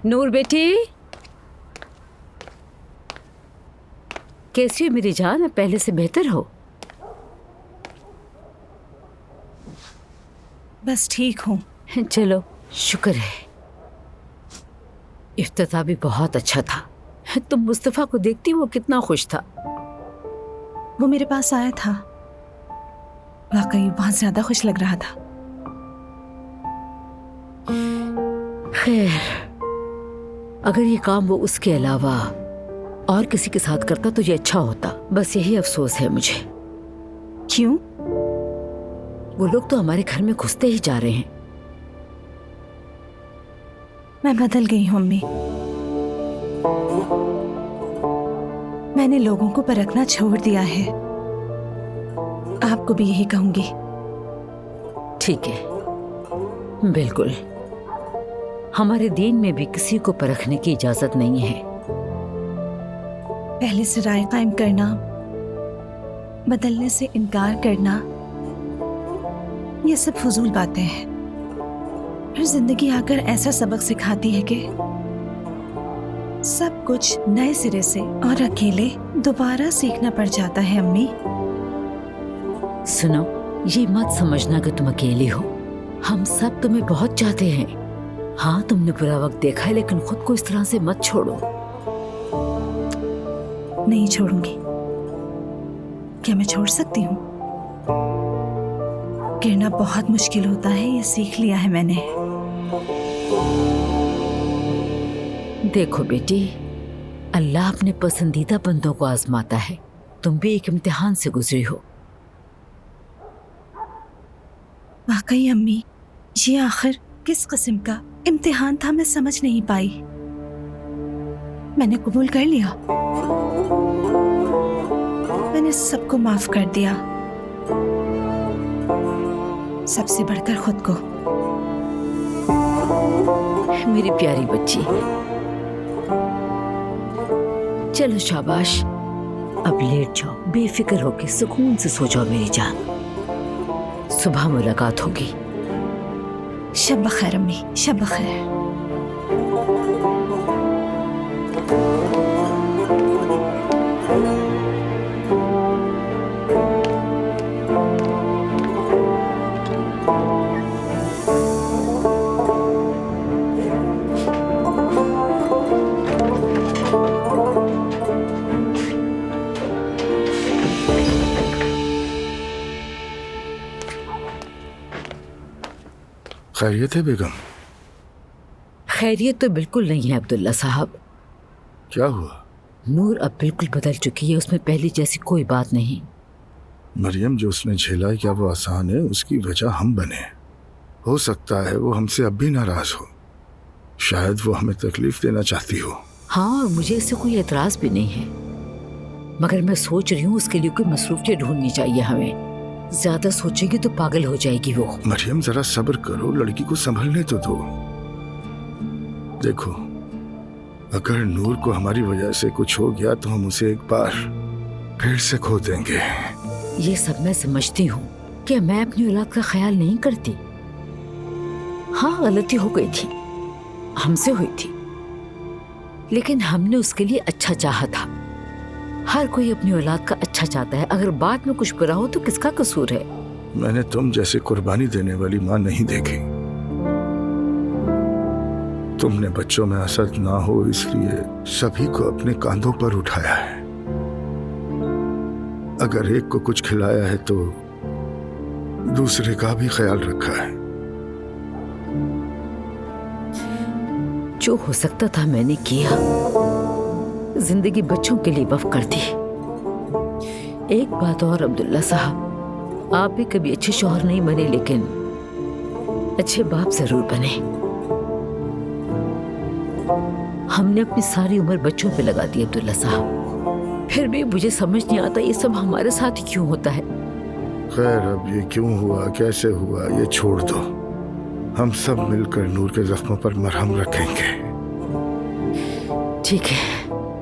नूर बेटी, कैसी हो मेरी जान? अब पहले से बेहतर हो? बस ठीक हूँ। चलो शुक्र है। इफ्तिताह भी बहुत अच्छा था। तुम मुस्तफा को देखती वो कितना खुश था। वो मेरे पास आया था, वाकई बहुत ज्यादा खुश लग रहा था। खैर, अगर ये काम वो उसके अलावा और किसी के साथ करता तो ये अच्छा होता। बस यही अफसोस है मुझे। क्यों? वो लोग तो हमारे घर में घुसते ही जा रहे हैं। मैं बदल गई हूँ अम्मी। मैंने लोगों को परखना छोड़ दिया है। आपको भी यही कहूंगी। ठीक है, बिल्कुल। हमारे दीन में भी किसी को परखने की इजाजत नहीं है। पहले से राय कायम करना, बदलने से इनकार करना, ये सब फजूल बातें हैं। फिर जिंदगी आकर ऐसा सबक सिखाती है कि सब कुछ नए सिरे से और अकेले दोबारा सीखना पड़ जाता है। अम्मी सुनो, ये मत समझना कि तुम अकेली हो। हम सब तुम्हें बहुत चाहते हैं। हाँ, तुमने बुरा वक्त देखा है, लेकिन खुद को इस तरह से मत छोड़ो। नहीं छोड़ूंगी। क्या मैं छोड़ सकती हूँ? गिरना बहुत मुश्किल होता है, ये सीख लिया है मैंने। देखो बेटी, अल्लाह अपने पसंदीदा बंदों को आजमाता है। तुम भी एक इम्तिहान से गुजरी हो। वाकई अम्मी, ये आखिर किस किस्म का इम्तिहान था, मैं समझ नहीं पाई। मैंने कबूल कर लिया, मैंने सबको माफ कर दिया, सबसे बढ़कर खुद को। मेरी प्यारी बच्ची, चलो शाबाश, अब लेट जाओ, बेफिक्र होके सुकून से सो जाओ मेरी जान। सुबह मुलाकात होगी। शब बखैर अम्मी, शब बखैर। खैरियत है बेगम? खैरियत तो बिल्कुल नहीं है अब्दुल्ला साहब। क्या हुआ? नूर अब बिल्कुल बदल चुकी है, उसमें पहले जैसी कोई बात नहीं। मरियम जो उसने झेला, क्या वो आसान है? उसकी वजह हम बने। हो सकता है वो हमसे अब भी नाराज हो। शायद वो हमें तकलीफ देना चाहती हो। हाँ, और मुझे इससे कोई एतराज भी नहीं है, मगर मैं सोच रही हूँ उसके लिए कोई मसरूफियत ढूंढनी चाहिए हमें। ज्यादा सोचेगी तो पागल हो जाएगी वो। मरियम जरा सब्र करो, लड़की को संभलने तो दो। देखो, अगर नूर को हमारी वजह से कुछ हो गया तो हम उसे एक बार फिर से खो देंगे। ये सब मैं समझती हूँ कि मैं अपनी औलाद का ख्याल नहीं करती। हाँ, गलती हो गई थी, हमसे हुई थी, लेकिन हमने उसके लिए अच्छा चाहा था। हर कोई अपनी औलाद का अच्छा चाहता है। अगर बाद में कुछ बुरा हो तो किसका कसूर है? मैंने तुम जैसे कुर्बानी देने वाली माँ नहीं देखी। तुमने बच्चों में असद ना हो इसलिए सभी को अपने कांधों पर उठाया है। अगर एक को कुछ खिलाया है तो दूसरे का भी ख्याल रखा है। जो हो सकता था मैंने किया। जिंदगी बच्चों के लिए वक्फ कर दी। एक बात और अब्दुल्ला साहब, आप भी कभी अच्छे शौहर नहीं बने, लेकिन अच्छे बाप जरूर बने। हमने अपनी सारी उम्र बच्चों पे लगा दी अब्दुल्ला साहब, फिर भी मुझे समझ नहीं आता ये सब हमारे साथ ही क्यों होता है। खैर, अब ये क्यों हुआ, कैसे हुआ, ये छोड़ दो। हम सब मिलकर नूर के जख्मों पर मरहम रखेंगे। ठीक है,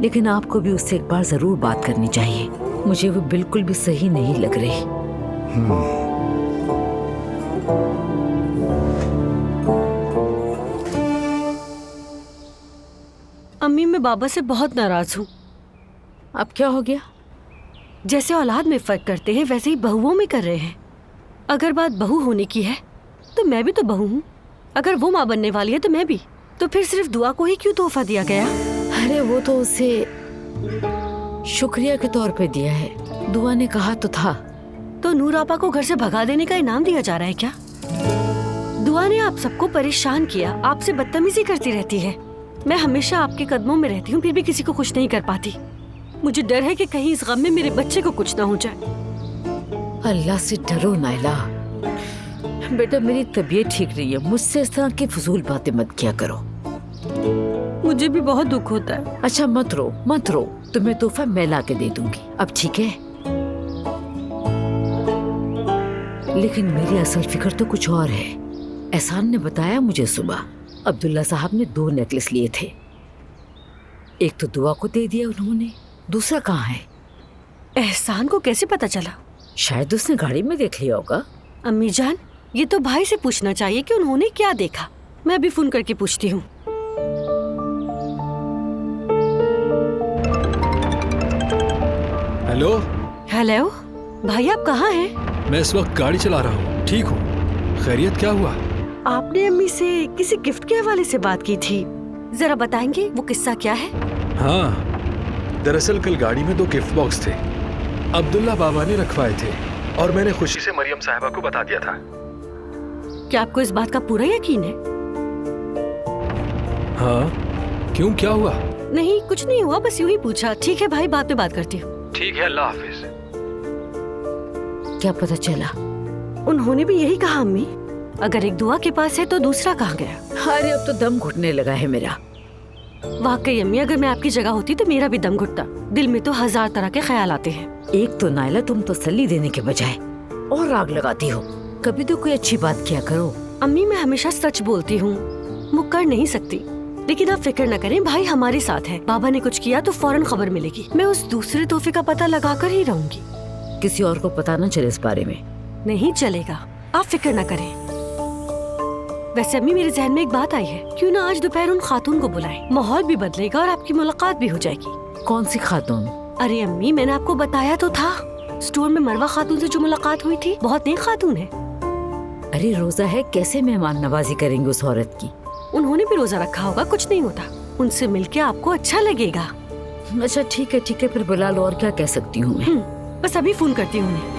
लेकिन आपको भी उससे एक बार जरूर बात करनी चाहिए। मुझे वो बिल्कुल भी सही नहीं लग रही। अम्मी मैं बाबा से बहुत नाराज हूँ। अब क्या हो गया? जैसे औलाद में फर्क करते हैं वैसे ही बहुओं में कर रहे हैं। अगर बात बहू होने की है तो मैं भी तो बहू हूँ। अगर वो माँ बनने वाली है तो मैं भी। तो फिर सिर्फ दुआ को ही क्यों तोहफा दिया गया? अरे वो तो उसे शुक्रिया के तौर पे दिया है। दुआ ने कहा तो था। तो नूर आपा को घर से भगा देने का इनाम दिया जा रहा है क्या? दुआ ने आप सबको परेशान किया, आपसे बदतमीजी करती रहती है। मैं हमेशा आपके कदमों में रहती हूँ फिर भी किसी को खुश नहीं कर पाती। मुझे डर है कि कहीं इस गम में मेरे बच्चे को कुछ ना हो जाए। अल्लाह से डरो नाइला। बेटा मेरी तबीयत ठीक नहीं है, मुझसे इस तरह की फजूल बातें मत किया करो। मुझे भी बहुत दुख होता है। अच्छा मत रो, तुम्हें तोहफा मैं ला के दे दूंगी। अब ठीक है? लेकिन मेरी असल फिक्र तो कुछ और है। एहसान ने बताया मुझे सुबह अब्दुल्ला साहब ने 2 नेकलेस लिए थे। एक तो दुआ को दे दिया उन्होंने, दूसरा कहाँ है? एहसान को कैसे पता चला? शायद उसने गाड़ी में देख लिया होगा। अम्मी जान, ये तो भाई से पूछना चाहिए कि उन्होंने क्या देखा। मैं अभी फोन करके पूछती हूँ। हेलो। हेलो भाई, आप कहाँ हैं? मैं इस वक्त गाड़ी चला रहा हूँ। ठीक हूँ। खैरियत क्या हुआ? आपने अम्मी से किसी गिफ्ट के हवाले से बात की थी, जरा बताएंगे वो किस्सा क्या है? हाँ, दरअसल कल गाड़ी में 2 गिफ्ट बॉक्स थे। अब्दुल्ला बाबा ने रखवाए थे और मैंने खुशी से मरियम साहिबा को बता दिया था। क्या आपको इस बात का पूरा यकीन है? हाँ, क्यों, क्या हुआ? नहीं, कुछ नहीं हुआ, बस यूं ही पूछा। ठीक है भाई, बाद में बात करती हूँ। ठीक है, अल्लाह हाफिज। क्या पता चला? उन्होंने भी यही कहा अम्मी, अगर एक दुआ के पास है तो दूसरा कहाँ गया? अरे अब तो दम घुटने लगा है मेरा। वाकई अम्मी, अगर मैं आपकी जगह होती तो मेरा भी दम घुटता। दिल में तो 1000 तरह के ख्याल आते हैं। एक तो नाइला तुम तसल्ली देने के बजाय और आग लगाती हो। कभी तो कोई अच्छी बात किया करो। अम्मी मैं हमेशा सच बोलती हूँ, मुकर नहीं सकती। लेकिन आप फिक्र न करें, भाई हमारे साथ है। बाबा ने कुछ किया तो फौरन खबर मिलेगी। मैं उस दूसरे तोहफे का पता लगा कर ही रहूंगी। किसी और को पता न चले इस बारे में। नहीं चलेगा, आप फिक्र न करें। वैसे अम्मी मेरे जहन में एक बात आई है, क्यों ना आज दोपहर उन खातून को बुलाएं। माहौल भी बदलेगा और आपकी मुलाकात भी हो जाएगी। कौन सी खातून? अरे अम्मी, मैंने आपको बताया तो था, स्टोर में मरवा खातून से जो मुलाकात हुई थी। बहुत नेक खातून है। अरे रोजा है, कैसे मेहमान नवाजी करेंगे उस औरत की? उन्होंने भी रोजा रखा होगा, कुछ नहीं होता। उनसे मिलके आपको अच्छा लगेगा। अच्छा ठीक है, फिर बुला लो। और क्या कह सकती हूँ मैं? बस अभी फोन करती हूँ उन्हें।